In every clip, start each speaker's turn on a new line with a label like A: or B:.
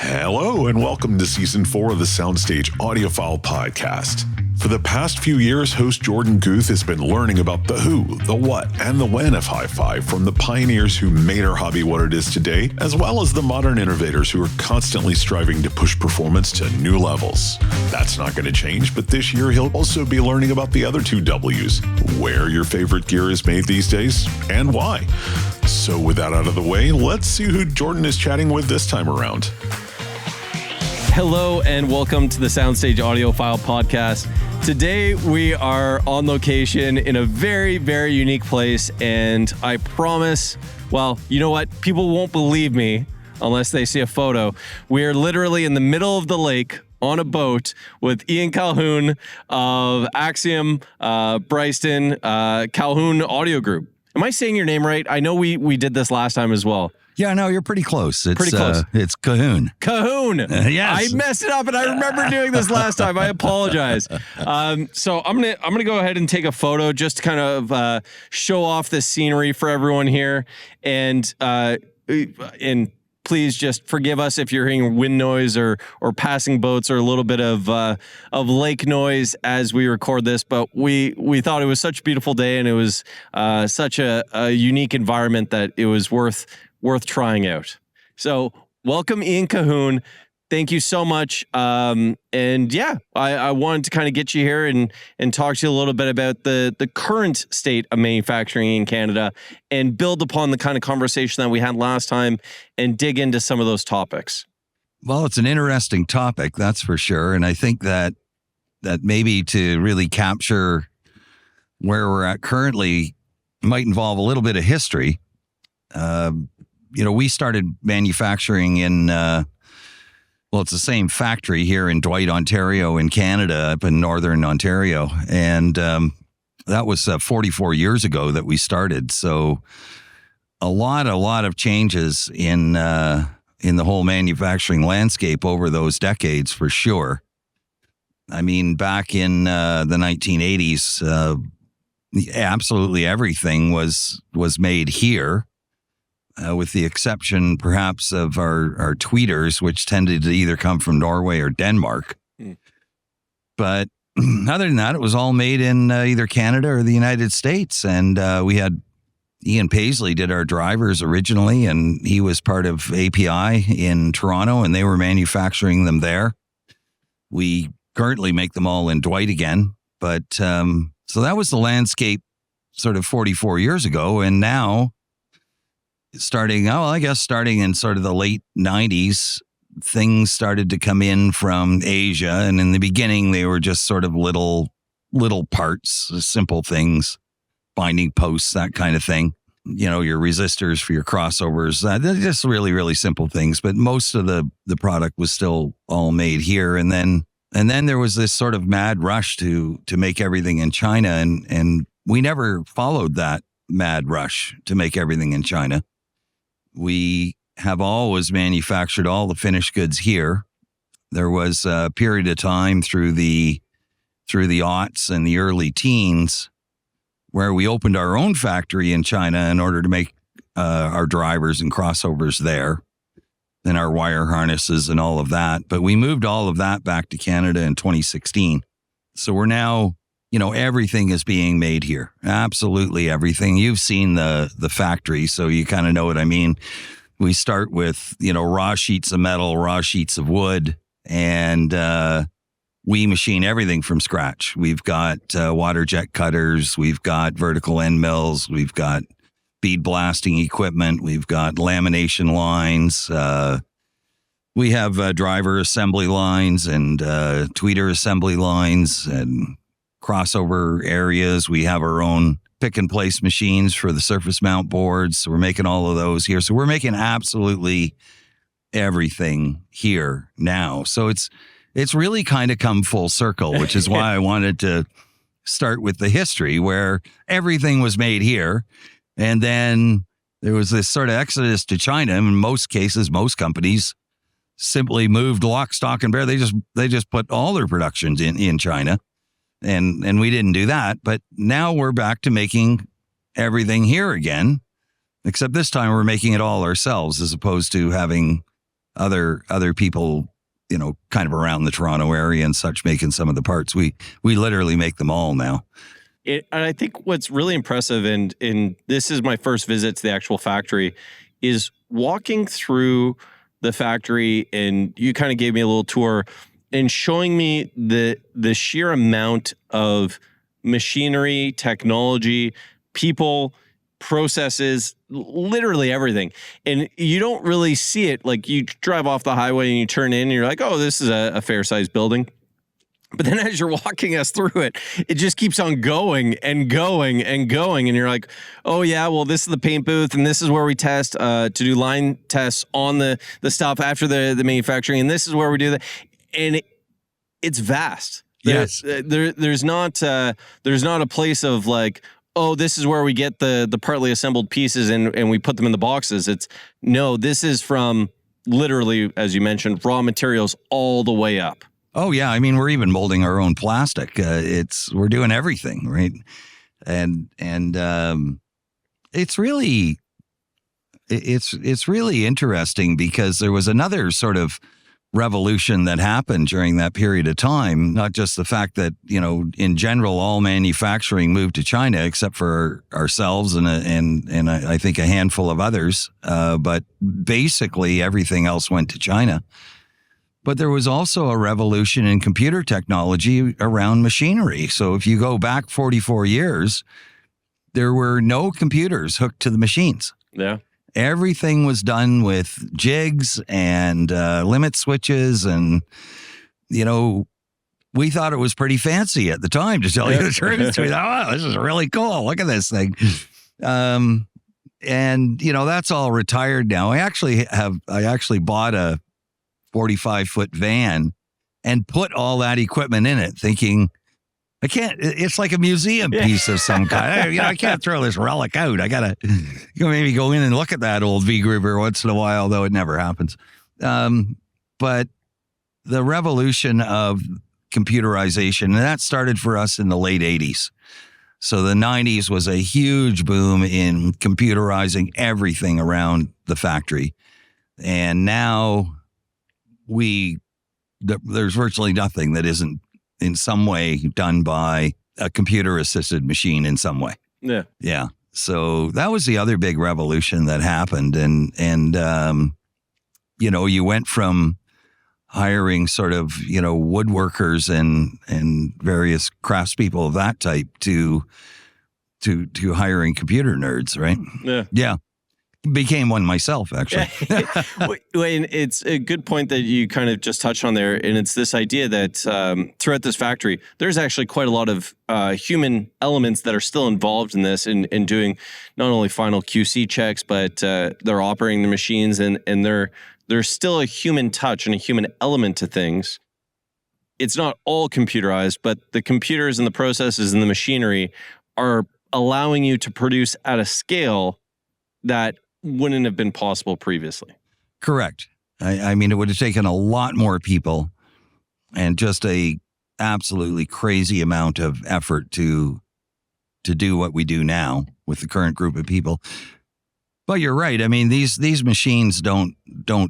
A: Hello and welcome to Season 4 of the SoundStage Audiophile Podcast. For the past few years, host Jorden Guth has been learning about the who, the what, and the when of hi-fi from the pioneers who made our hobby what it is today, as well as the modern innovators who are constantly striving to push performance to new levels. That's not going to change, but this year he'll also be learning about the other two W's, where your favorite gear is made these days, and why. So with that out of the way, let's see who Jorden is chatting with this time around.
B: Hello and welcome to the SoundStage Audiophile Podcast. Today we are on location in a very, very unique place, and I promise, well, you know what? People won't believe me unless they see a photo. We are literally in the middle of the lake on a boat with Ian Colquhoun of Axiom, Bryston, Colquhoun Audio Group. Am I saying your name right? I know we did this last time as well.
C: Yeah, no, you're pretty close. It's,
B: pretty close.
C: It's Colquhoun.
B: Colquhoun.
C: Yes.
B: I messed it up, and I remember doing this last time. I apologize. So I'm gonna go ahead and take a photo just to kind of show off the scenery for everyone here, and please just forgive us if you're hearing wind noise or passing boats or a little bit of lake noise as we record this. But we thought it was such a beautiful day, and it was such a unique environment that it was worth trying out. So welcome, Ian Colquhoun. Thank you so much. And yeah, I wanted to kind of get you here and talk to you a little bit about the current state of manufacturing in Canada and build upon the kind of conversation that we had last time and dig into some of those topics.
C: Well, it's an interesting topic, that's for sure. And I think that maybe to really capture where we're at currently might involve a little bit of history. We started manufacturing in, it's the same factory here in Dwight, Ontario, in Canada, up in northern Ontario. And that was 44 years ago that we started. So a lot of changes in the whole manufacturing landscape over those decades, for sure. I mean, back in the 1980s, absolutely everything was made here. With the exception, perhaps, of our tweeters, which tended to either come from Norway or Denmark. But other than that, it was all made in either Canada or the United States. And we had Ian Paisley did our drivers originally, and he was part of API in Toronto, and they were manufacturing them there. We currently make them all in Dwight again. But so that was the landscape sort of 44 years ago. And now, starting in sort of the late 90s, things started to come in from Asia. And in the beginning, they were just sort of little parts, simple things, binding posts, that kind of thing. You know, your resistors for your crossovers, they're just really, really simple things. But most of the product was still all made here. And then there was this sort of mad rush to make everything in China. And we never followed that mad rush to make everything in China. We have always manufactured all the finished goods here. There was a period of time through the aughts and the early teens where we opened our own factory in China in order to make our drivers and crossovers there, and our wire harnesses and all of that. But we moved all of that back to Canada in 2016. So we're now, everything is being made here. Absolutely everything. You've seen the factory, so you kind of know what I mean. We start with, raw sheets of metal, raw sheets of wood, and we machine everything from scratch. We've got water jet cutters. We've got vertical end mills. We've got bead blasting equipment. We've got lamination lines. We have driver assembly lines and tweeter assembly lines and crossover areas. We have our own pick and place machines for the surface mount boards. So we're making all of those here. So we're making absolutely everything here now. So it's really kind of come full circle, which is why I wanted to start with the history where everything was made here. And then there was this sort of exodus to China. In most cases, most companies simply moved lock, stock, and barrel. They just put all their productions in China. And we didn't do that. But now we're back to making everything here again, except this time we're making it all ourselves as opposed to having other people, kind of around the Toronto area and such, making some of the parts. We literally make them all now.
B: And I think what's really impressive, and this is my first visit to the actual factory, is walking through the factory, and you kind of gave me a little tour and showing me the sheer amount of machinery, technology, people, processes, literally everything. And you don't really see it. Like, you drive off the highway and you turn in and you're like, oh, this is a fair-sized building. But then as you're walking us through it, it just keeps on going and going and going. And you're like, oh, yeah, well, this is the paint booth, and this is where we test to do line tests on the stuff after the manufacturing. And this is where we do that. And it's vast.
C: Yes.
B: There's not a place of like, oh, this is where we get the partly assembled pieces and we put them in the boxes. This is from literally, as you mentioned, raw materials all the way up.
C: Oh yeah, I mean, we're even molding our own plastic. We're doing everything, right? And it's really interesting because there was another sort of revolution that happened during that period of time. Not just the fact that, in general, all manufacturing moved to China, except for ourselves and I think a handful of others. But basically everything else went to China. But there was also a revolution in computer technology around machinery. So if you go back 44 years, there were no computers hooked to the machines.
B: Yeah.
C: Everything was done with jigs and limit switches. And, we thought it was pretty fancy at the time, to tell you the truth. We thought, oh, this is really cool. Look at this thing. And, that's all retired now. I actually bought a 45-foot van and put all that equipment in it, thinking, it's like a museum piece of some kind. I can't throw this relic out. I gotta maybe go in and look at that old V Gruber once in a while, though it never happens. But the revolution of computerization, and that started for us in the late 80s. So the 90s was a huge boom in computerizing everything around the factory. And now there's virtually nothing that isn't in some way done by a computer-assisted machine in some way.
B: Yeah.
C: Yeah. So that was the other big revolution that happened. And you went from hiring sort of, woodworkers and various craftspeople of that type to hiring computer nerds, right?
B: Yeah.
C: Yeah. Became one myself, actually.
B: And it's a good point that you kind of just touched on there. And it's this idea that throughout this factory, there's actually quite a lot of human elements that are still involved in this and doing not only final QC checks, but they're operating the machines and there's still a human touch and a human element to things. It's not all computerized, but the computers and the processes and the machinery are allowing you to produce at a scale that wouldn't have been possible previously.
C: Correct. I mean, it would have taken a lot more people and just a absolutely crazy amount of effort to do what we do now with the current group of people. But you're right. I mean, these machines don't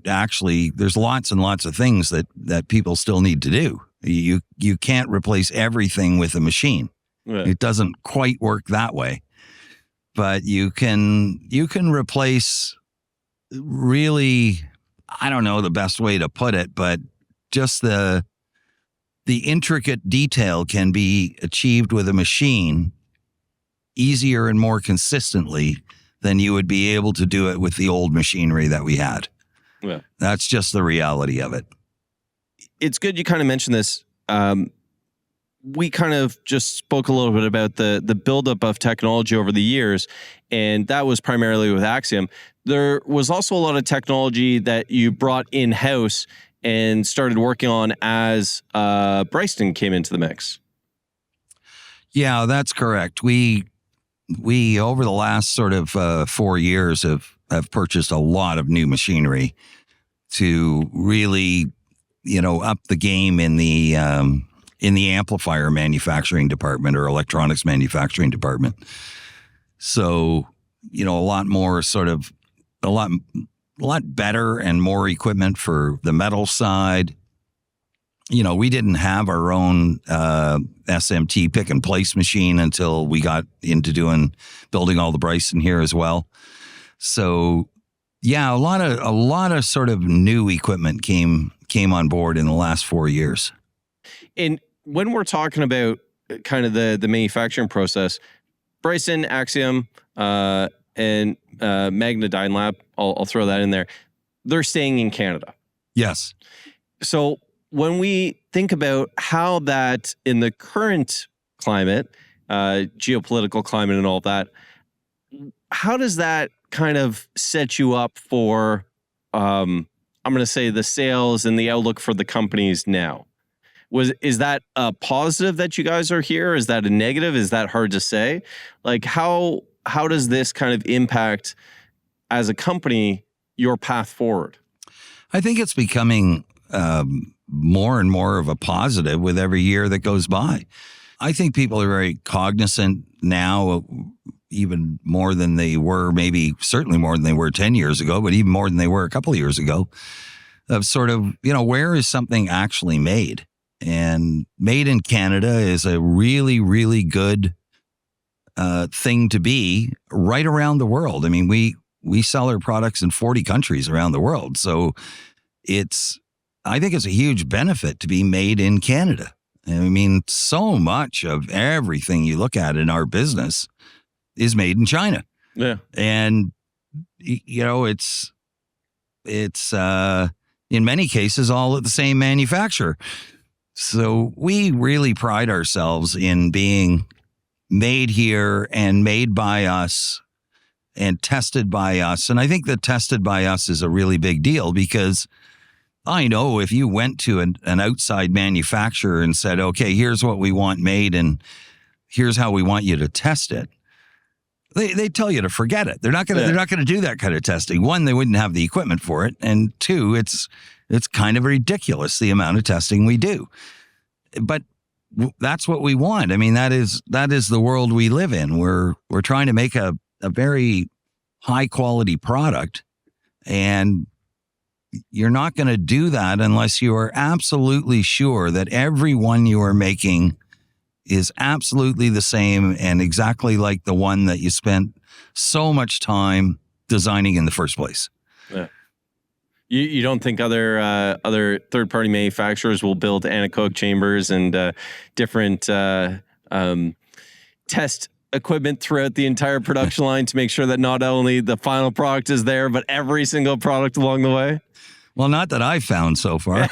C: actually, there's lots and lots of things that people still need to do. You can't replace everything with a machine. Right. It doesn't quite work that way. But you can replace really, I don't know the best way to put it, but just the intricate detail can be achieved with a machine easier and more consistently than you would be able to do it with the old machinery that we had. Yeah. That's just the reality of it.
B: It's good you kind of mentioned this. We kind of just spoke a little bit about the buildup of technology over the years, and that was primarily with Axiom. There was also a lot of technology that you brought in-house and started working on as Bryston came into the mix.
C: Yeah, that's correct. We over the last sort of 4 years have purchased a lot of new machinery to really, up the game in the amplifier manufacturing department or electronics manufacturing department. So, a lot better and more equipment for the metal side. We didn't have our own SMT pick and place machine until we got into building all the Bryston here as well. So yeah, a lot of sort of new equipment came on board in the last 4 years.
B: And when we're talking about kind of the manufacturing process, Bryston, Axiom, and Magnum Dynalab, I'll throw that in there. They're staying in Canada.
C: Yes.
B: So when we think about how that in the current climate, geopolitical climate and all that, how does that kind of set you up for, I'm going to say, the sales and the outlook for the companies now? Is that a positive that you guys are here? Is that a negative? Is that hard to say? Like how does this kind of impact as a company your path forward?
C: I think it's becoming more and more of a positive with every year that goes by. I think people are very cognizant now, even more than they were, maybe certainly more than they were 10 years ago, but even more than they were a couple of years ago, of sort of, where is something actually made? And made in Canada is a really, really good thing to be right around the world. I mean, we sell our products in 40 countries around the world. So I think it's a huge benefit to be made in Canada. I mean, so much of everything you look at in our business is made in China.
B: Yeah.
C: And, it's in many cases all at the same manufacturer. So we really pride ourselves in being made here and made by us and tested by us. And I think that tested by us is a really big deal, because I know if you went to an outside manufacturer and said, okay, here's what we want made and here's how we want you to test it, they tell you to forget it. They're not going to do that kind of testing. One, they wouldn't have the equipment for it. And two, it's kind of ridiculous, the amount of testing we do. But that's what we want. I mean, that is the world we live in. We're trying to make a very high quality product, and you're not going to do that unless you are absolutely sure that every one you are making is absolutely the same and exactly like the one that you spent so much time designing in the first place.
B: Yeah. You don't think other third-party manufacturers will build anechoic chambers and different test equipment throughout the entire production line to make sure that not only the final product is there, but every single product along the way?
C: Well, not that I've found so far.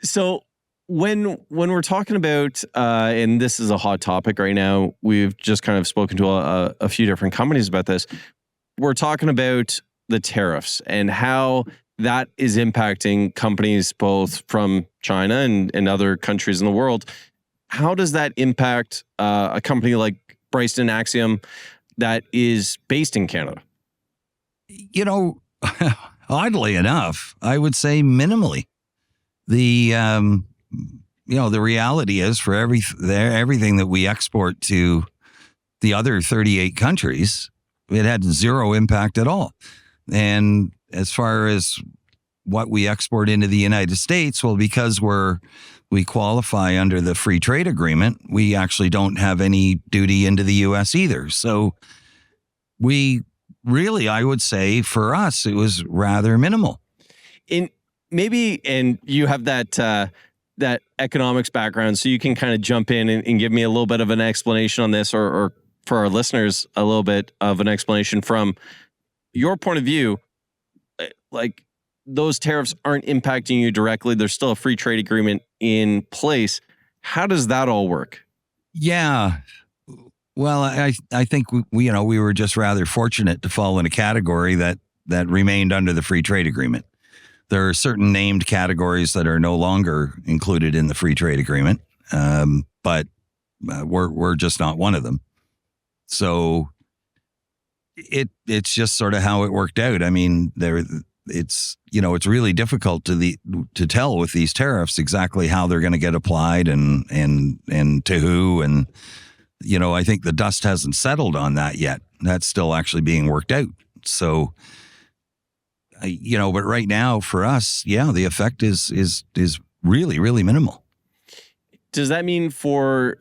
B: So when we're talking about, and this is a hot topic right now, we've just kind of spoken to a few different companies about this. We're talking about the tariffs and how that is impacting companies both from China and other countries in the world. How does that impact a company like Bryston Axiom that is based in Canada?
C: Oddly enough, I would say minimally. The reality is for everything that we export to the other 38 countries, it had zero impact at all. And as far as what we export into the United States, well, because we qualify under the free trade agreement, we actually don't have any duty into the U.S. either. So we really, I would say for us, it was rather minimal.
B: And you have that economics background, so you can kind of jump in and give me a little bit of an explanation on this, or for our listeners, a little bit of an explanation from your point of view. Like, those tariffs aren't impacting you directly. There's still a free trade agreement in place. How does that all work?
C: Yeah. Well, I think we were just rather fortunate to fall in a category that remained under the free trade agreement. There are certain named categories that are no longer included in the free trade agreement, but we're just not one of them. So it's just sort of how it worked out. I mean, it's really difficult to tell with these tariffs exactly how they're going to get applied and to who. And, I think the dust hasn't settled on that yet. That's still actually being worked out. So But right now for us, the effect is really, really minimal.
B: Does that mean for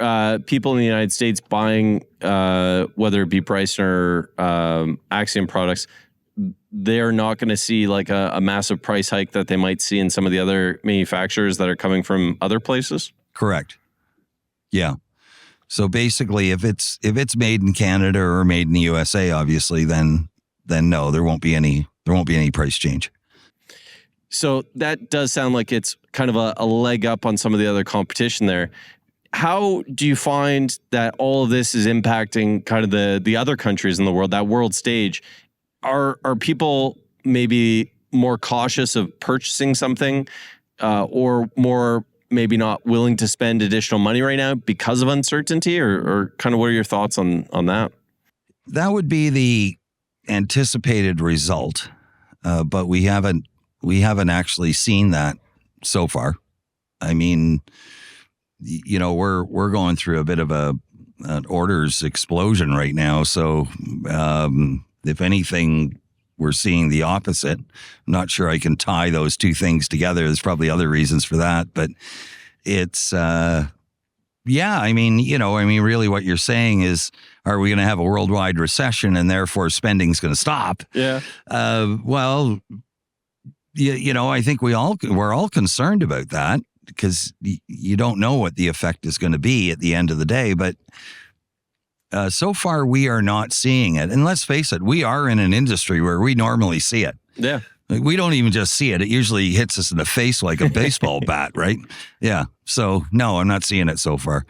B: people in the United States buying, whether it be Bryston or Axiom products, they're not going to see like a massive price hike that they might see in some of the other manufacturers that are coming from other places?
C: Correct. Yeah. So basically, if it's made in Canada or made in the USA, obviously, then no, there won't be any price change.
B: So that does sound like it's kind of a leg up on some of the other competition there. How do you find that all of this is impacting kind of the other countries in the world, that world stage? Are people maybe more cautious of purchasing something or more maybe not willing to spend additional money right now because of uncertainty, or kind of what are your thoughts on that?
C: That would be the anticipated result, but we haven't actually seen that so far. I mean, we're going through a bit of an orders explosion right now. So if anything, we're seeing the opposite. I'm not sure I can tie those two things together. There's probably other reasons for that, but it's really what you're saying is, are we going to have a worldwide recession and therefore spending's going to stop?
B: Yeah.
C: Well, I think we're all concerned about that because you don't know what the effect is going to be at the end of the day. But so far, we are not seeing it. And let's face it, we are in an industry where we normally see it.
B: Yeah.
C: We don't even just see it. It usually hits us in the face like a baseball bat, right? Yeah. So, no, I'm not seeing it so far.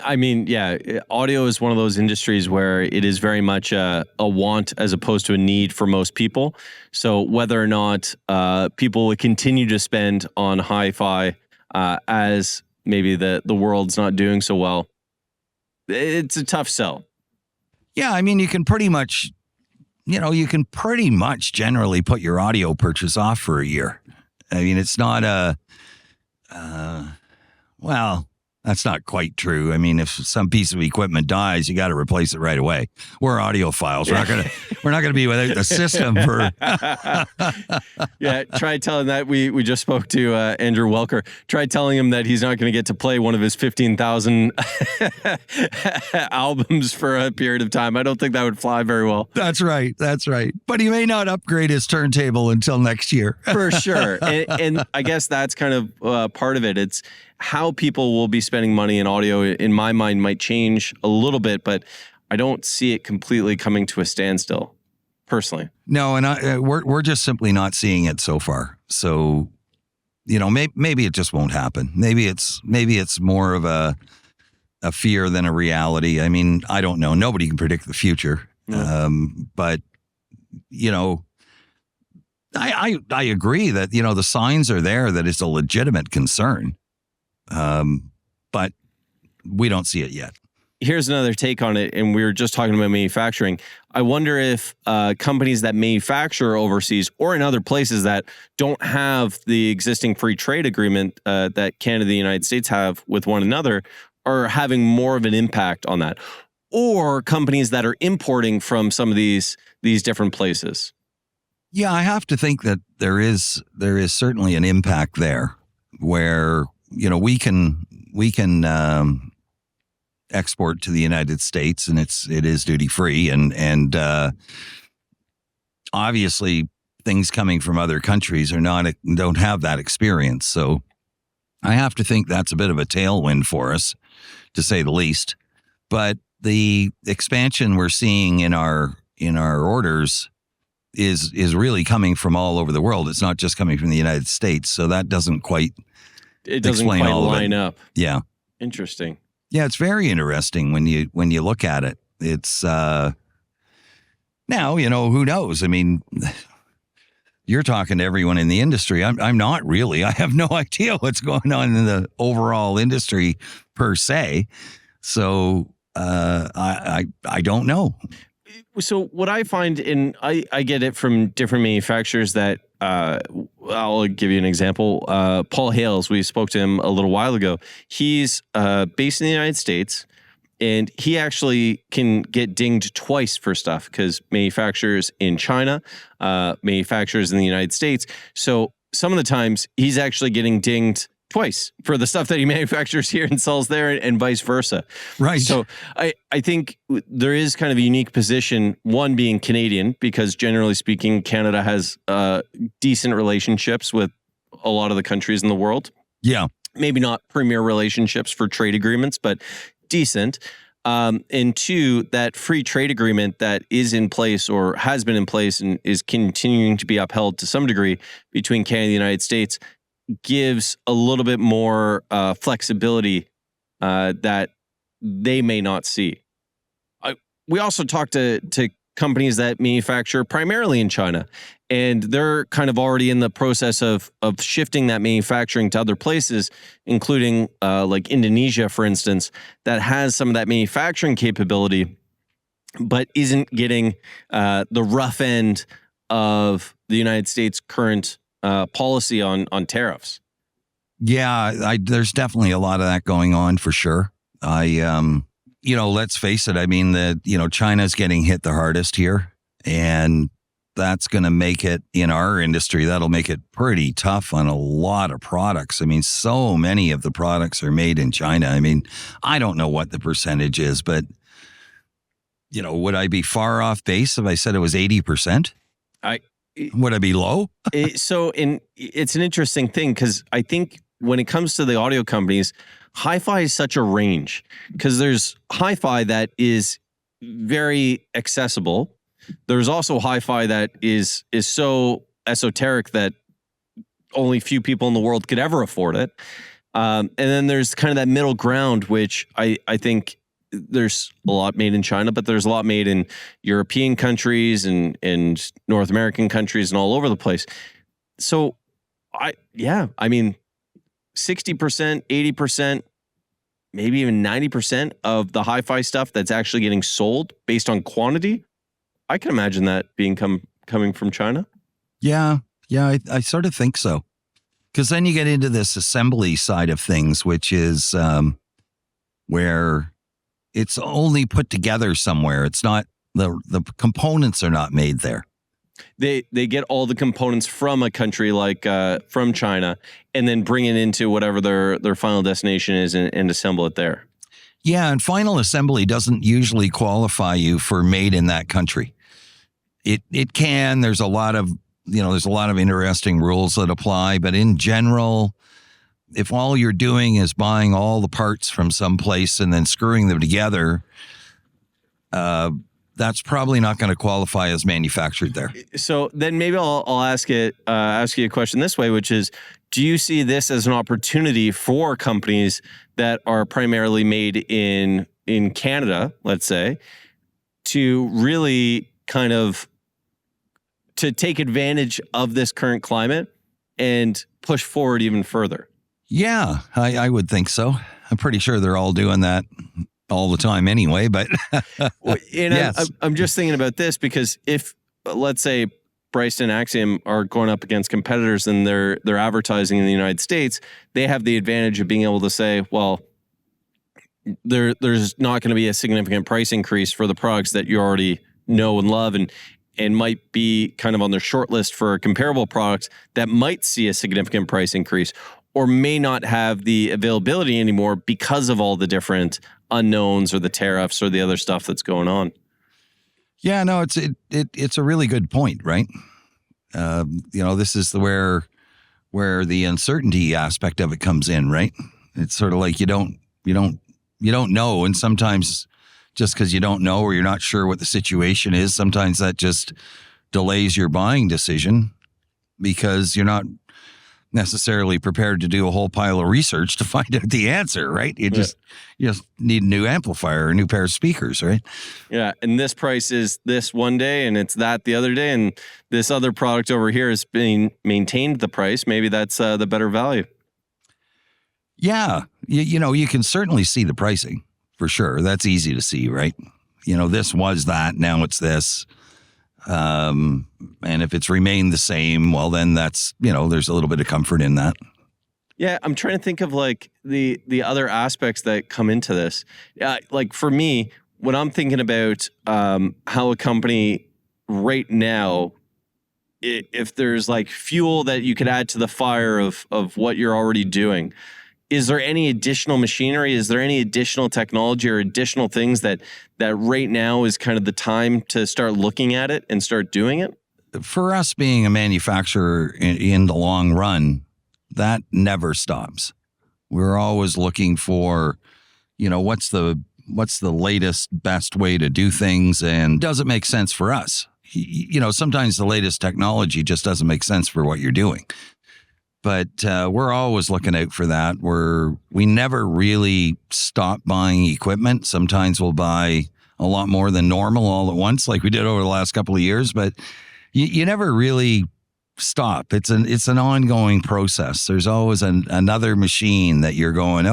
B: I mean, yeah, audio is one of those industries where it is very much a want as opposed to a need for most people. So whether or not people would continue to spend on hi-fi as maybe the world's not doing so well, it's a tough sell.
C: Yeah, I mean, you can pretty much generally put your audio purchase off for a year. I mean, it's not that's not quite true. I mean, if some piece of equipment dies, you got to replace it right away. We're audiophiles. We're not gonna be without the system for.
B: Yeah, try telling that. We just spoke to Andrew Welker. Try telling him that he's not going to get to play one of his 15,000 albums for a period of time. I don't think that would fly very well.
C: That's right. But he may not upgrade his turntable until next year.
B: For sure. And I guess that's kind of part of it. It's how people will be spending money in audio, in my mind, might change a little bit, but I don't see it completely coming to a standstill, personally.
C: No, and we're just simply not seeing it so far. So, maybe it just won't happen. Maybe it's more of a fear than a reality. I mean, I don't know. Nobody can predict the future. But I agree that the signs are there that it's a legitimate concern. But we don't see it yet.
B: Here's another take on it, and we were just talking about manufacturing. I wonder if companies that manufacture overseas or in other places that don't have the existing free trade agreement that Canada and the United States have with one another are having more of an impact on that, or companies that are importing from some of these different places.
C: Yeah, I have to think that there is certainly an impact there where we can export to the United States and it is duty free and obviously things coming from other countries don't have that experience. So I have to think that's a bit of a tailwind for us, to say the least. But the expansion we're seeing in our orders is really coming from all over the world. It's not just coming from the United States. So that doesn't quite
B: line up.
C: Yeah.
B: Interesting.
C: Yeah, it's very interesting when you look at it. It's now, who knows? I mean, you're talking to everyone in the industry. I'm not really. I have no idea what's going on in the overall industry per se. So I don't know.
B: So what I find, and I get it from different manufacturers that I'll give you an example. Paul Hales, we spoke to him a little while ago. He's based in the United States, And he actually can get dinged twice for stuff because manufacturers in China, manufacturers in the United States. So some of the times he's actually getting dinged twice for the stuff that he manufactures here and sells there, and vice versa.
C: Right.
B: So I think there is kind of a unique position, one being Canadian, because generally speaking, Canada has decent relationships with a lot of the countries in the world.
C: Yeah.
B: Maybe not premier relationships for trade agreements, but decent. And two, that free trade agreement that is in place or has been in place and is continuing to be upheld to some degree between Canada and the United States gives a little bit more flexibility that they may not see. We also talked to companies that manufacture primarily in China, and they're kind of already in the process of shifting that manufacturing to other places, including like Indonesia, for instance, that has some of that manufacturing capability, but isn't getting the rough end of the United States' current policy on tariffs.
C: Yeah, there's definitely a lot of that going on for sure. Let's face it. I mean, China's getting hit the hardest here, and that's going to make it, in our industry, that'll make it pretty tough on a lot of products. I mean, so many of the products are made in China. I mean, I don't know what the percentage is, but, would I be far off base if I said it was 80%? Would I be low?
B: It's an interesting thing because I think when it comes to the audio companies, hi-fi is such a range because there's hi-fi that is very accessible. There's also hi-fi that is so esoteric that only few people in the world could ever afford it. And then there's kind of that middle ground, which I think there's a lot made in China, but there's a lot made in European countries and North American countries and all over the place. So I mean, 60%, 80%, maybe even 90% of the hi-fi stuff that's actually getting sold based on quantity, I can imagine that being coming from China.
C: Yeah, I sort of think so. Because then you get into this assembly side of things, which is where it's only put together somewhere. It's not, the components are not made there.
B: They get all the components from a country like from China and then bring it into whatever their final destination is and assemble it there.
C: Yeah, and final assembly doesn't usually qualify you for made in that country. It can. There's a lot of interesting rules that apply, but in general, if all you're doing is buying all the parts from someplace and then screwing them together, that's probably not going to qualify as manufactured there.
B: So then maybe I'll ask you a question this way, which is, do you see this as an opportunity for companies that are primarily made in Canada, let's say, to really kind of to take advantage of this current climate and push forward even further?
C: Yeah, I would think so. I'm pretty sure they're all doing that all the time anyway, but
B: yes. I'm just thinking about this because if, let's say, Bryston and Axiom are going up against competitors and they're advertising in the United States, they have the advantage of being able to say, well, there's not going to be a significant price increase for the products that you already know and love and might be kind of on their short list for comparable products that might see a significant price increase or may not have the availability anymore because of all the different unknowns or the tariffs or the other stuff that's going on.
C: Yeah, no, it's a really good point, right? This is where the uncertainty aspect of it comes in, right? It's sort of like you don't know, and sometimes just because you don't know or you're not sure what the situation is, sometimes that just delays your buying decision because you're not necessarily prepared to do a whole pile of research to find out the answer, right? You just need a new amplifier or a new pair of speakers, right?
B: Yeah, and this price is this one day and it's that the other day, and this other product over here is being maintained the price. Maybe that's the better value.
C: Yeah, you can certainly see the pricing for sure. That's easy to see, right? This was that, now it's this. And if it's remained the same, well, then that's, there's a little bit of comfort in that.
B: Yeah, I'm trying to think of like the other aspects that come into this. Like for me, when I'm thinking about how a company right now, if there's like fuel that you could add to the fire of what you're already doing, is there any additional machinery? Is there any additional technology or additional things that right now is kind of the time to start looking at it and start doing it?
C: For us being a manufacturer in the long run, that never stops. We're always looking for, what's the latest, best way to do things, and does it make sense for us? Sometimes the latest technology just doesn't make sense for what you're doing. But we're always looking out for that. We never really stop buying equipment. Sometimes we'll buy a lot more than normal all at once, like we did over the last couple of years. But you never really stop. It's an ongoing process. There's always another machine that you're going,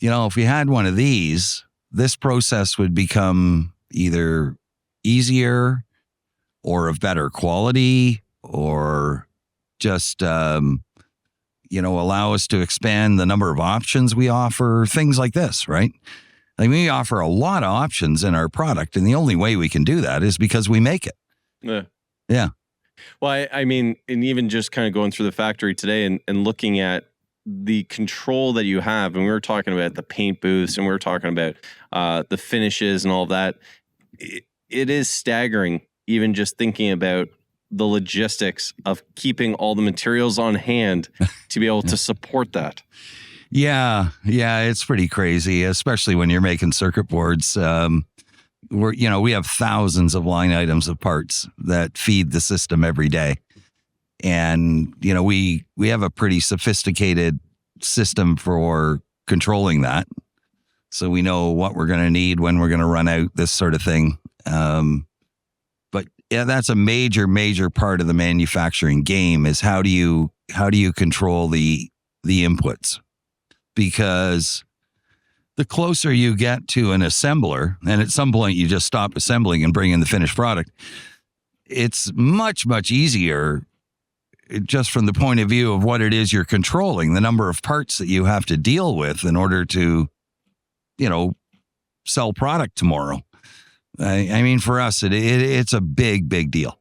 C: if we had one of these, this process would become either easier or of better quality, or just, allow us to expand the number of options we offer, things like this, right? Like we offer a lot of options in our product, and the only way we can do that is because we make it. Yeah.
B: Well, I mean, and even just kind of going through the factory today and looking at the control that you have, and we were talking about the paint booths, and we were talking about the finishes and all that. It is staggering, even just thinking about the logistics of keeping all the materials on hand to be able to support that.
C: Yeah, it's pretty crazy, especially when you're making circuit boards. We have thousands of line items of parts that feed the system every day. And, we have a pretty sophisticated system for controlling that. So we know what we're going to need, when we're going to run out, this sort of thing. But yeah, that's a major part of the manufacturing game, is how do you control the inputs? Because the closer you get to an assembler, and at some point you just stop assembling and bring in the finished product, it's much easier just from the point of view of what it is you're controlling, the number of parts that you have to deal with in order to, sell product tomorrow. I mean, for us, it's a big deal.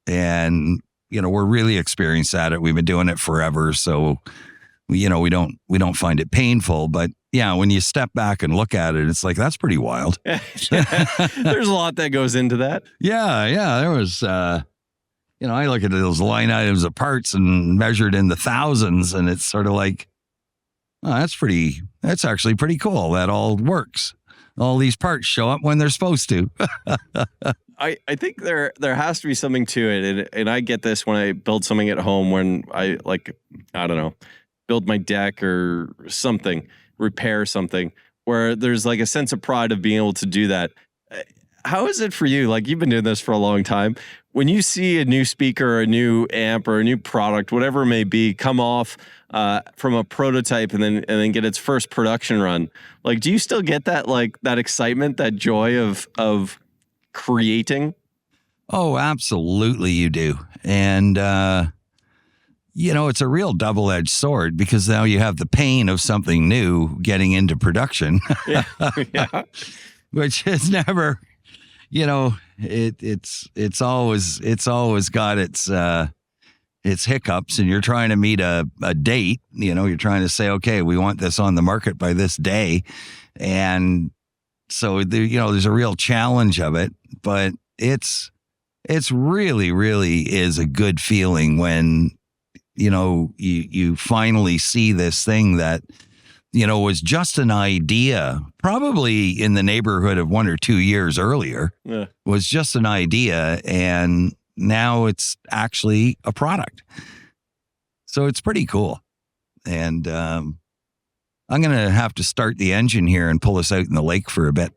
C: And, we're really experienced at it. We've been doing it forever. So, we don't find it painful, but yeah, when you step back and look at it, it's like, that's pretty wild.
B: There's a lot that goes into that.
C: Yeah. There was, I look at those line items of parts and measured in the thousands, and it's sort of like, oh, that's actually pretty cool. That all works. All these parts show up when they're supposed to.
B: I think there has to be something to it. And I get this when I build something at home, when I build my deck or something, repair something, where there's like a sense of pride of being able to do that. How is it for you? Like, you've been doing this for a long time. When you see a new speaker or a new amp or a new product, whatever it may be, come off from a prototype and then get its first production run, like, do you still get that excitement, that joy of creating?
C: Oh, absolutely, you do. And it's a real double-edged sword, because now you have the pain of something new getting into production.
B: Yeah.
C: Which is never, it's always got its hiccups, and you're trying to meet a date. You're trying to say, okay, we want this on the market by this day, and so there's a real challenge of it. But it's really is a good feeling when you finally see this thing that was just an idea, probably in the neighborhood of 1 or 2 years earlier.
B: Yeah.
C: Was just an idea, and now it's actually a product. So it's pretty cool. And I'm going to have to start the engine here and pull us out in the lake for a bit.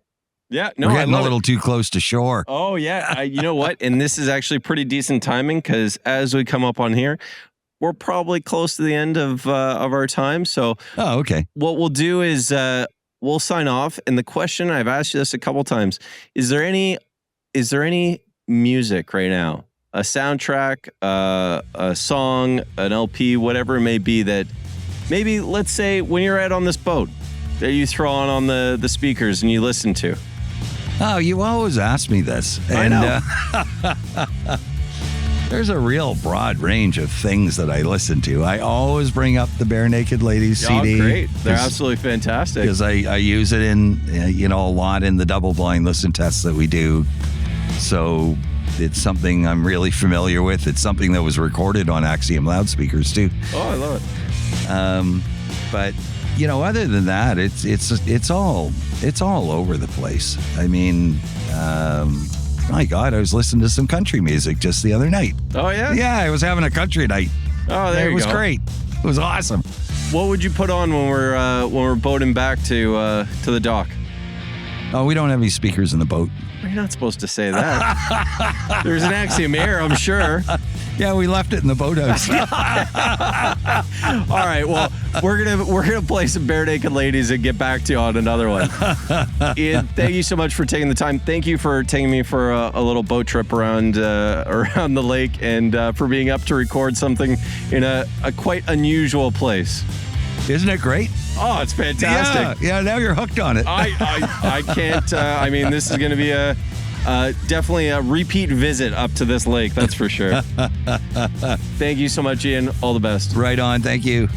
B: Yeah, no,
C: we're getting a little too close to shore.
B: Oh, yeah. You know what? And this is actually pretty decent timing, because as we come up on here, we're probably close to the end of our time. So,
C: okay.
B: What we'll do is we'll sign off. And the question, I've asked you this a couple times: is there any music right now, a soundtrack, a song, an LP, whatever it may be, that maybe let's say when you're out on this boat that you throw on the speakers and you listen to?
C: Oh, you always ask me this.
B: I know.
C: There's a real broad range of things that I listen to. I always bring up the Bare Naked Ladies CD.
B: Great. They're absolutely fantastic.
C: Because I use it in, a lot in the double blind listen tests that we do. So it's something I'm really familiar with. It's something that was recorded on Axiom loudspeakers too.
B: Oh, I love
C: it. But other than that, it's all over the place. I mean, my God, I was listening to some country music just the other night.
B: Oh yeah?
C: Yeah, I was having a country night.
B: Oh, there you go.
C: It was great. It was awesome.
B: What would you put on when we're boating back to the dock?
C: Oh, we don't have any speakers in the boat.
B: You're not supposed to say that. There's an Axiom here, I'm sure.
C: Yeah, we left it in the boathouse.
B: All right, well, we're gonna play some Bare Naked Ladies and get back to you on another one. Ian, thank you so much for taking the time. Thank you for taking me for a little boat trip around the lake and for being up to record something in a quite unusual place.
C: Isn't it great?
B: Oh, it's fantastic.
C: Yeah, now you're hooked on it.
B: I can't. I mean, this is going to be definitely a repeat visit up to this lake. That's for sure. Thank you so much, Ian. All the best.
C: Right on. Thank you.